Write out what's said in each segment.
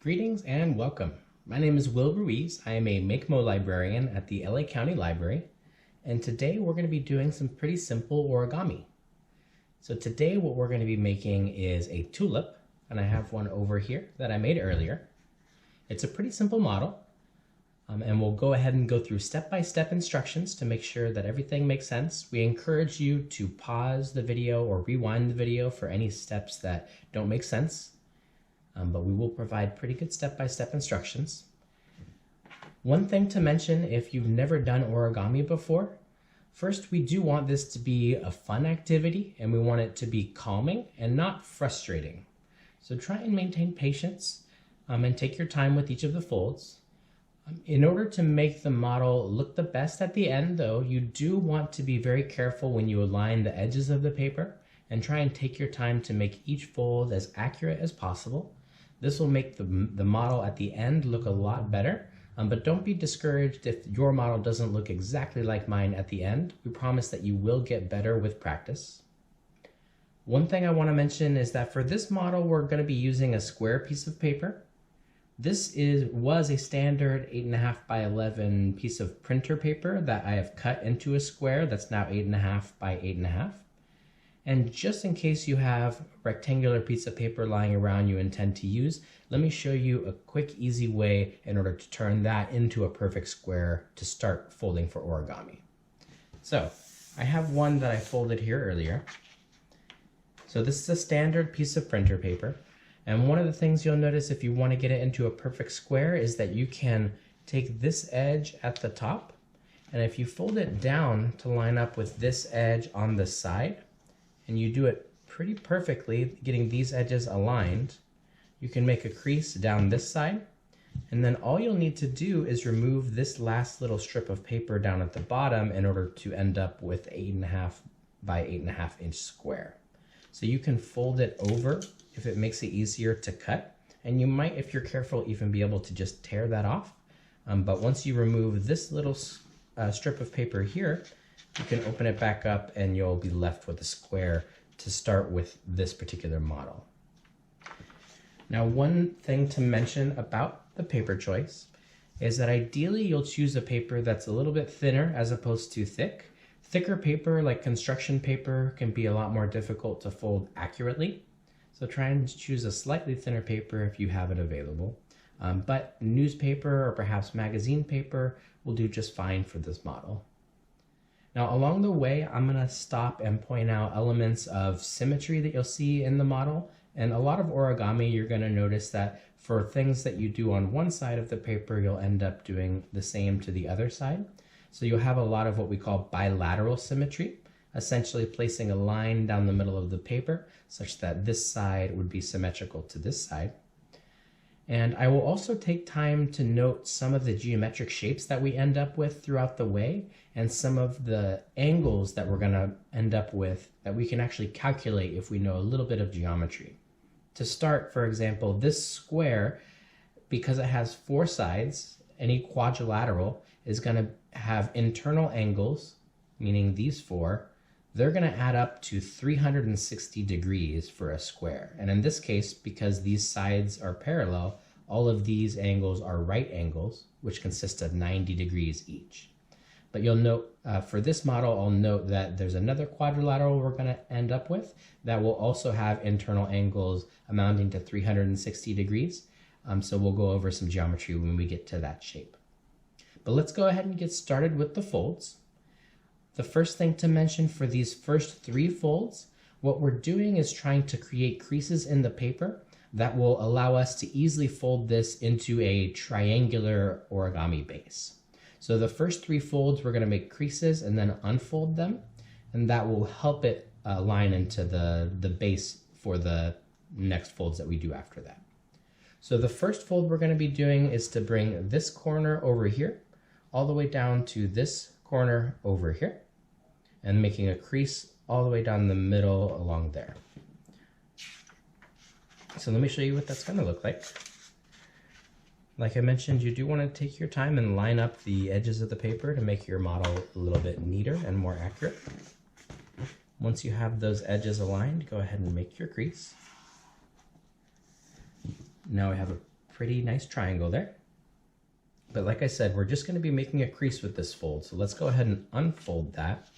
Greetings and welcome. My name is Will Ruiz. I am a Makemo librarian at the LA County Library, and today we're going to be doing some pretty simple origami. So today what we're going to be making is a tulip, and I have one over here that I made earlier. It's a pretty simple model, and we'll go ahead and go through step-by-step instructions to make sure that everything makes sense. We encourage you to pause the video or rewind the video for any steps that don't make sense. But we will provide pretty good step-by-step instructions. One thing to mention if you've never done origami before, first we do want this to be a fun activity and we want it to be calming and not frustrating. So try and maintain patience and take your time with each of the folds. In order to make the model look the best at the end though, you do want to be very careful when you align the edges of the paper and try and take your time to make each fold as accurate as possible. This will make the model at the end look a lot better, but don't be discouraged if your model doesn't look exactly like mine at the end. We promise that you will get better with practice. One thing I want to mention is that for this model, we're going to be using a square piece of paper. This was a standard 8.5 by 11 piece of printer paper that I have cut into a square that's now 8.5 by 8.5. And just in case you have a rectangular piece of paper lying around you intend to use, let me show you a quick, easy way in order to turn that into a perfect square to start folding for origami. So I have one that I folded here earlier. So this is a standard piece of printer paper. And one of the things you'll notice if you want to get it into a perfect square is that you can take this edge at the top, and if you fold it down to line up with this edge on the side, and you do it pretty perfectly, getting these edges aligned, you can make a crease down this side, and then all you'll need to do is remove this last little strip of paper down at the bottom in order to end up with 8.5 by 8.5 inch square. So you can fold it over if it makes it easier to cut, and you might, if you're careful, even be able to just tear that off. But once you remove this little strip of paper here, you can open it back up and you'll be left with a square to start with this particular model. Now, one thing to mention about the paper choice is that ideally you'll choose a paper that's a little bit thinner as opposed to thick. Thicker paper like construction paper can be a lot more difficult to fold accurately. So try and choose a slightly thinner paper if you have it available. But newspaper or perhaps magazine paper will do just fine for this model. Now along the way, I'm going to stop and point out elements of symmetry that you'll see in the model. And a lot of origami, you're going to notice that for things that you do on one side of the paper, you'll end up doing the same to the other side. So you'll have a lot of what we call bilateral symmetry, essentially placing a line down the middle of the paper such that this side would be symmetrical to this side. And I will also take time to note some of the geometric shapes that we end up with throughout the way and some of the angles that we're going to end up with that we can actually calculate if we know a little bit of geometry. To start, for example, this square, because it has 4 sides, any quadrilateral is going to have internal angles, meaning these 4. They're going to add up to 360 degrees for a square. And in this case, because these sides are parallel, all of these angles are right angles, which consist of 90 degrees each. But you'll note, for this model, I'll note that there's another quadrilateral we're going to end up with that will also have internal angles amounting to 360 degrees. So we'll go over some geometry when we get to that shape. But let's go ahead and get started with the folds. The first thing to mention for these first 3 folds, what we're doing is trying to create creases in the paper that will allow us to easily fold this into a triangular origami base. So the first 3 folds, we're going to make creases and then unfold them, and that will help it line into the base for the next folds that we do after that. So the first fold we're going to be doing is to bring this corner over here all the way down to this corner over here, and making a crease all the way down the middle along there. So let me show you what that's going to look like. Like I mentioned, you do want to take your time and line up the edges of the paper to make your model a little bit neater and more accurate. Once you have those edges aligned, go ahead and make your crease. Now we have a pretty nice triangle there. But like I said, we're just going to be making a crease with this fold. So let's go ahead and unfold that.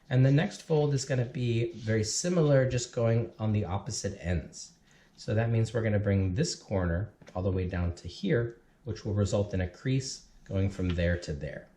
And the next fold is going to be very similar, just going on the opposite ends. So that means we're going to bring this corner all the way down to here, which will result in a crease going from there to there.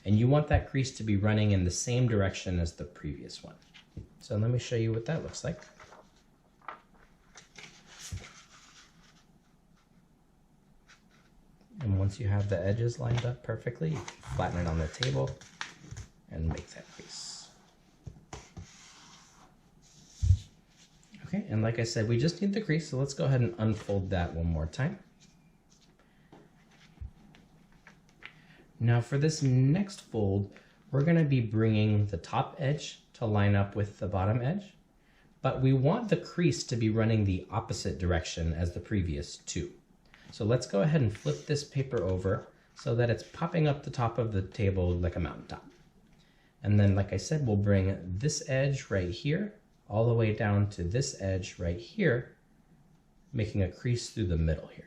And you want that crease to be running in the same direction as the previous one. So let me show you what that looks like. And once you have the edges lined up perfectly, you can flatten it on the table and make that crease. Okay, and like I said, we just need the crease, so let's go ahead and unfold that one more time. Now for this next fold, we're going to be bringing the top edge to line up with the bottom edge, but we want the crease to be running the opposite direction as the previous two. So let's go ahead and flip this paper over so that it's popping up the top of the table like a mountaintop. And then, like I said, we'll bring this edge right here all the way down to this edge right here, making a crease through the middle here.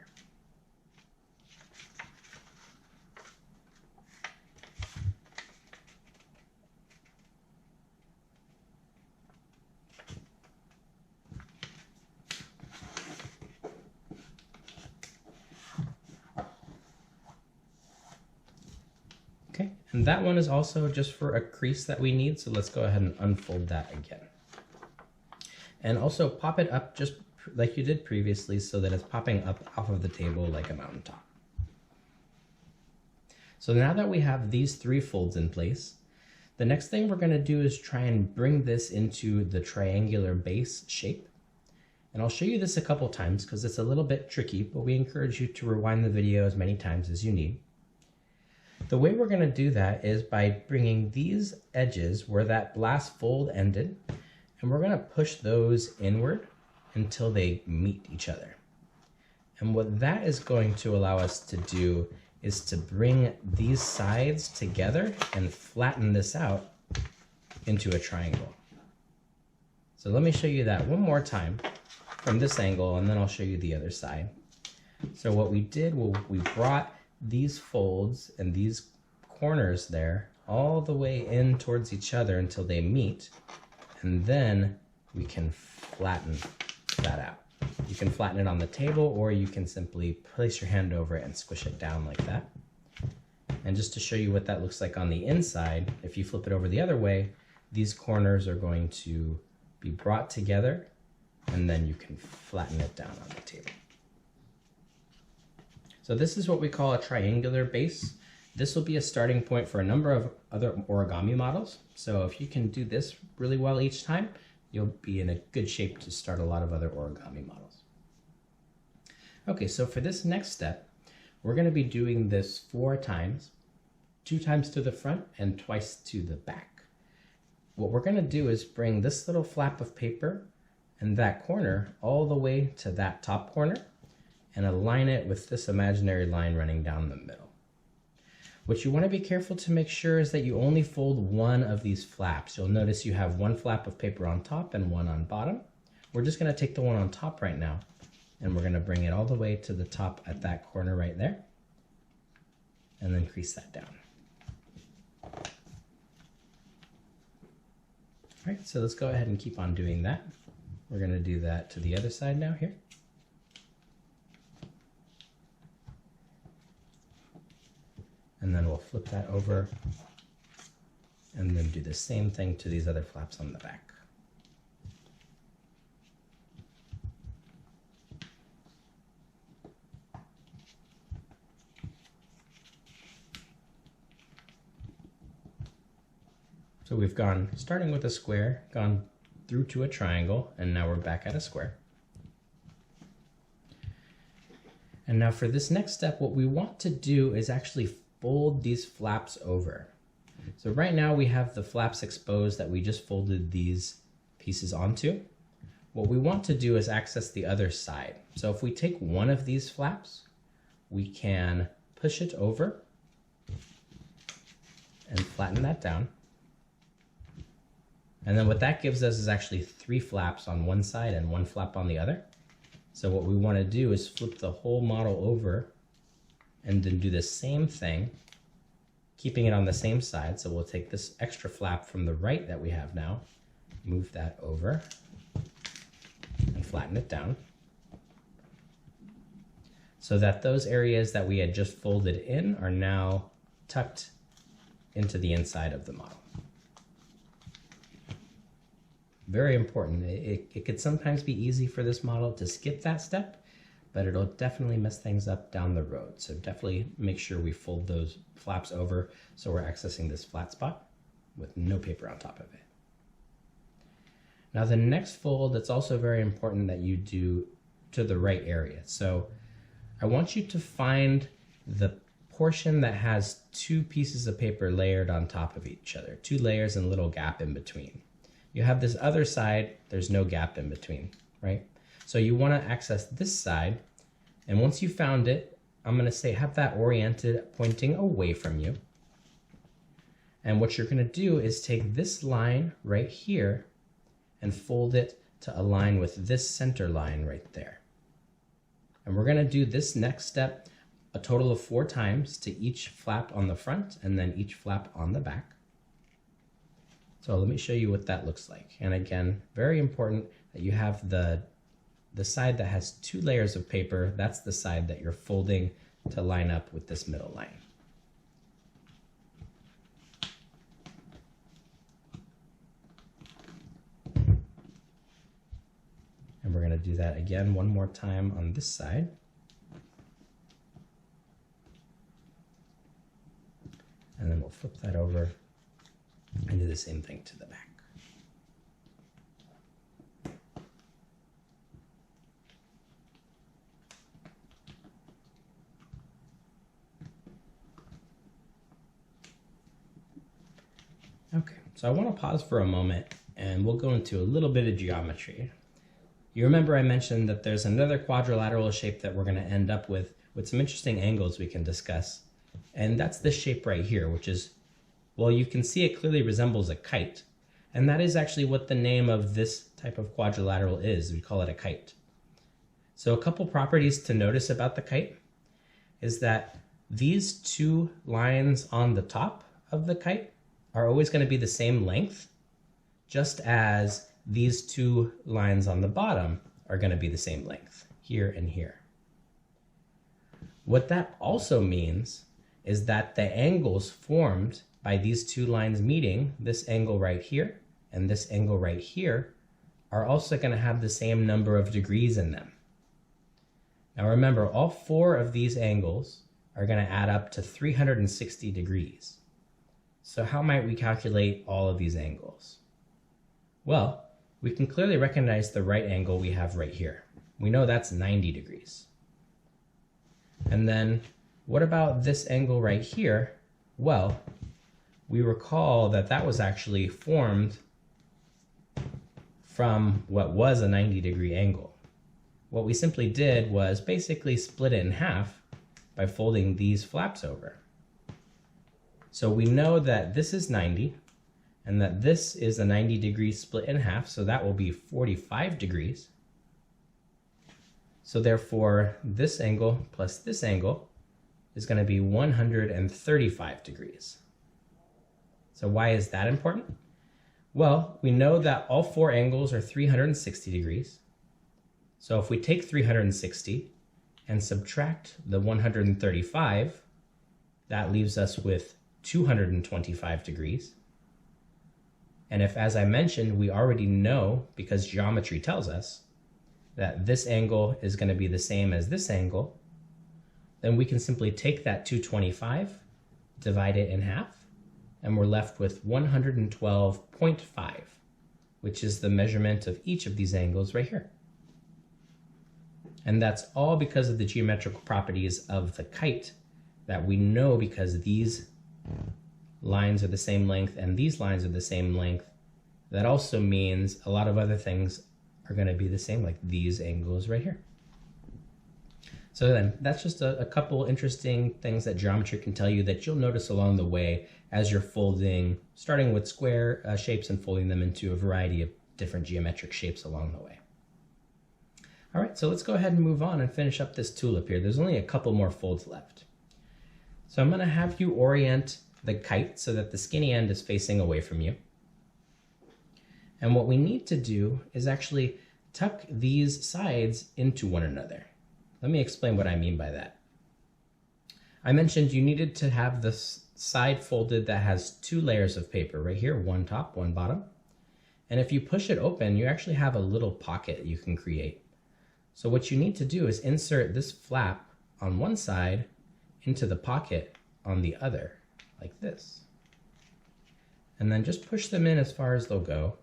Okay, and that one is also just for a crease that we need, so let's go ahead and unfold that again. And also pop it up just like you did previously so that it's popping up off of the table like a mountaintop. So now that we have these three folds in place, the next thing we're going to do is try and bring this into the triangular base shape. And I'll show you this a couple times because it's a little bit tricky, but we encourage you to rewind the video as many times as you need. The way we're going to do that is by bringing these edges where that last fold ended, and we're going to push those inward until they meet each other. And what that is going to allow us to do is to bring these sides together and flatten this out into a triangle. So let me show you that one more time from this angle, and then I'll show you the other side. So what we did, we brought these folds and these corners there all the way in towards each other until they meet, and then we can flatten that out. You can flatten it on the table, or you can simply place your hand over it and squish it down like that. And just to show you what that looks like on the inside, if you flip it over the other way, these corners are going to be brought together, and then you can flatten it down on the table. So this is what we call a triangular base. This will be a starting point for a number of other origami models. So if you can do this really well each time, you'll be in a good shape to start a lot of other origami models. Okay, so for this next step, we're going to be doing this 4 times, 2 times to the front and twice to the back. What we're going to do is bring this little flap of paper and that corner all the way to that top corner and align it with this imaginary line running down the middle. What you want to be careful to make sure is that you only fold one of these flaps. You'll notice you have one flap of paper on top and one on bottom. We're just going to take the one on top right now, and we're going to bring it all the way to the top at that corner right there, and then crease that down. All right, so let's go ahead and keep on doing that. We're going to do that to the other side now here. And then we'll flip that over and then do the same thing to these other flaps on the back. So we've gone, starting with a square, gone through to a triangle, and now we're back at a square. And now for this next step, what we want to do is actually fold these flaps over. So right now we have the flaps exposed that we just folded these pieces onto. What we want to do is access the other side. So if we take one of these flaps, we can push it over and flatten that down. And then what that gives us is actually 3 flaps on one side and 1 flap on the other. So what we want to do is flip the whole model over and then do the same thing, keeping it on the same side. So we'll take this extra flap from the right that we have now, move that over and flatten it down so that those areas that we had just folded in are now tucked into the inside of the model. Very important. It could sometimes be easy for this model to skip that step, but it'll definitely mess things up down the road. So definitely make sure we fold those flaps over so we're accessing this flat spot with no paper on top of it. Now the next fold, it's also very important that you do to the right area. So I want you to find the portion that has two pieces of paper layered on top of each other, two layers and a little gap in between. You have this other side, there's no gap in between, right? So you want to access this side, and once you found it, I'm going to say have that oriented pointing away from you. And what you're going to do is take this line right here and fold it to align with this center line right there. And we're going to do this next step a total of 4 times to each flap on the front and then each flap on the back. So let me show you what that looks like. And again, very important that you have the side that has 2 layers of paper. That's the side that you're folding to line up with this middle line. And we're going to do that again one more time on this side. And then we'll flip that over and do the same thing to the back. Okay, so I want to pause for a moment and we'll go into a little bit of geometry. You remember I mentioned that there's another quadrilateral shape that we're going to end up with some interesting angles we can discuss. And that's this shape right here, which is, well, you can see it clearly resembles a kite. And that is actually what the name of this type of quadrilateral is. We call it a kite. So a couple properties to notice about the kite is that these 2 lines on the top of the kite are always going to be the same length, just as these 2 lines on the bottom are going to be the same length, here and here. What that also means is that the angles formed by these 2 lines meeting, this angle right here and this angle right here, are also going to have the same number of degrees in them. Now remember, all 4 of these angles are going to add up to 360 degrees. So how might we calculate all of these angles? Well, we can clearly recognize the right angle we have right here. We know that's 90 degrees. And then what about this angle right here? Well, we recall that that was actually formed from what was a 90-degree angle. What we simply did was basically split it in half by folding these flaps over. So we know that this is 90 and that this is a 90-degree split in half, so that will be 45 degrees. So therefore, this angle plus this angle is going to be 135 degrees. So why is that important? Well, we know that all 4 angles are 360 degrees. So if we take 360 and subtract the 135, that leaves us with 225 degrees. And if, as I mentioned, we already know, because geometry tells us, that this angle is going to be the same as this angle, then we can simply take that 225, divide it in half, and we're left with 112.5, which is the measurement of each of these angles right here. And that's all because of the geometrical properties of the kite that we know, because these lines are the same length and these lines are the same length. That also means a lot of other things are going to be the same, like these angles right here. So then that's just a couple interesting things that geometry can tell you that you'll notice along the way as you're folding, starting with square shapes and folding them into a variety of different geometric shapes along the way. All right, so let's go ahead and move on and finish up this tulip here. There's only a couple more folds left. So I'm gonna have you orient the kite so that the skinny end is facing away from you. And what we need to do is actually tuck these sides into one another. Let me explain what I mean by that. I mentioned you needed to have the side folded that has 2 layers of paper right here, one top, one bottom. And if you push it open, you actually have a little pocket you can create. So what you need to do is insert this flap on one side into the pocket on the other, like this. And then just push them in as far as they'll go.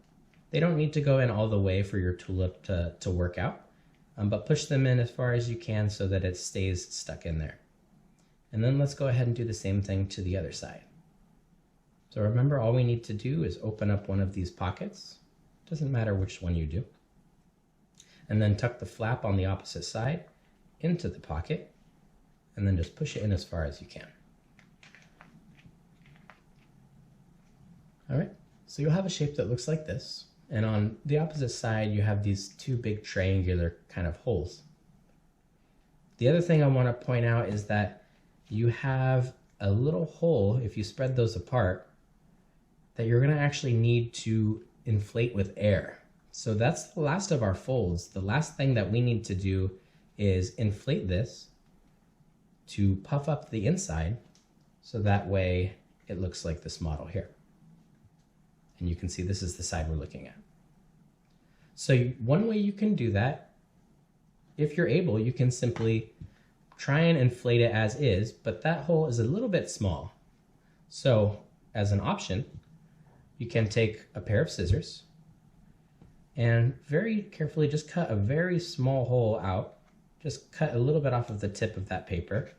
They don't need to go in all the way for your tulip to work out, but push them in as far as you can so that it stays stuck in there. And then let's go ahead and do the same thing to the other side. So remember, all we need to do is open up one of these pockets. Doesn't matter which one you do. And then tuck the flap on the opposite side into the pocket, and then just push it in as far as you can. All right, so you'll have a shape that looks like this. And on the opposite side, you have these 2 big triangular kind of holes. The other thing I want to point out is that you have a little hole, if you spread those apart, that you're going to actually need to inflate with air. So that's the last of our folds. The last thing that we need to do is inflate this to puff up the inside so that way it looks like this model here. And you can see this is the side we're looking at. So one way you can do that, if you're able, you can simply try and inflate it as is, but that hole is a little bit small. So as an option, you can take a pair of scissors and very carefully just cut a very small hole out. Just cut a little bit off of the tip of that paper.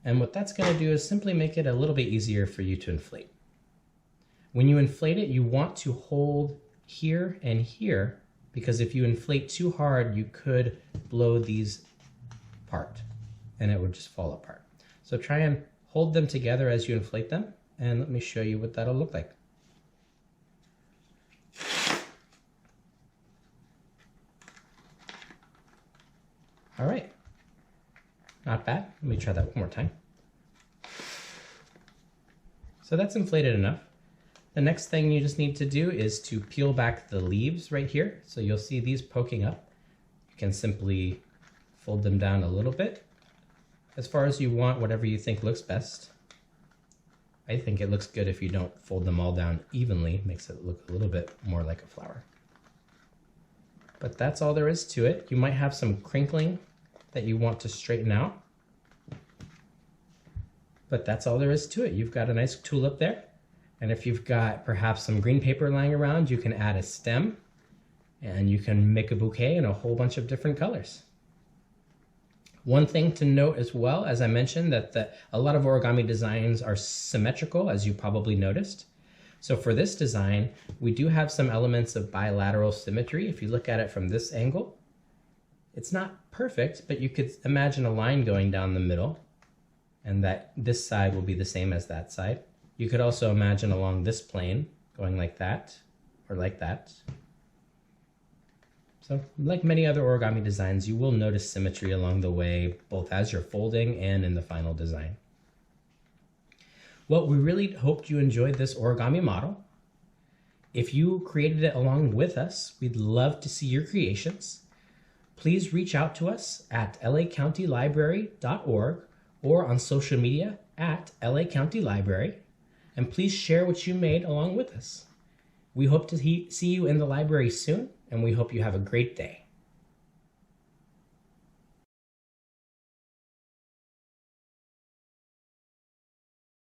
And what that's going to do is simply make it a little bit easier for you to inflate. When you inflate it, you want to hold here and here, because if you inflate too hard, you could blow these apart and it would just fall apart. So try and hold them together as you inflate them, and let me show you what that'll look like. All right. Not bad. Let me try that one more time. So that's inflated enough. The next thing you just need to do is to peel back the leaves right here. So you'll see these poking up. You can simply fold them down a little bit, as far as you want, whatever you think looks best. I think it looks good if you don't fold them all down evenly. It makes it look a little bit more like a flower. But that's all there is to it. You might have some crinkling that you want to straighten out. But that's all there is to it. You've got a nice tulip there. And if you've got perhaps some green paper lying around, you can add a stem and you can make a bouquet in a whole bunch of different colors. One thing to note as well, as I mentioned, that a lot of origami designs are symmetrical, as you probably noticed. So for this design, we do have some elements of bilateral symmetry. If you look at it from this angle, it's not perfect, but you could imagine a line going down the middle, and that this side will be the same as that side. You could also imagine along this plane going like that or like that. So like many other origami designs, you will notice symmetry along the way, both as you're folding and in the final design. Well, we really hoped you enjoyed this origami model. If you created it along with us, we'd love to see your creations. Please reach out to us at lacountylibrary.org or on social media at LA County Library, and please share what you made along with us. We hope to see you in the library soon, and we hope you have a great day.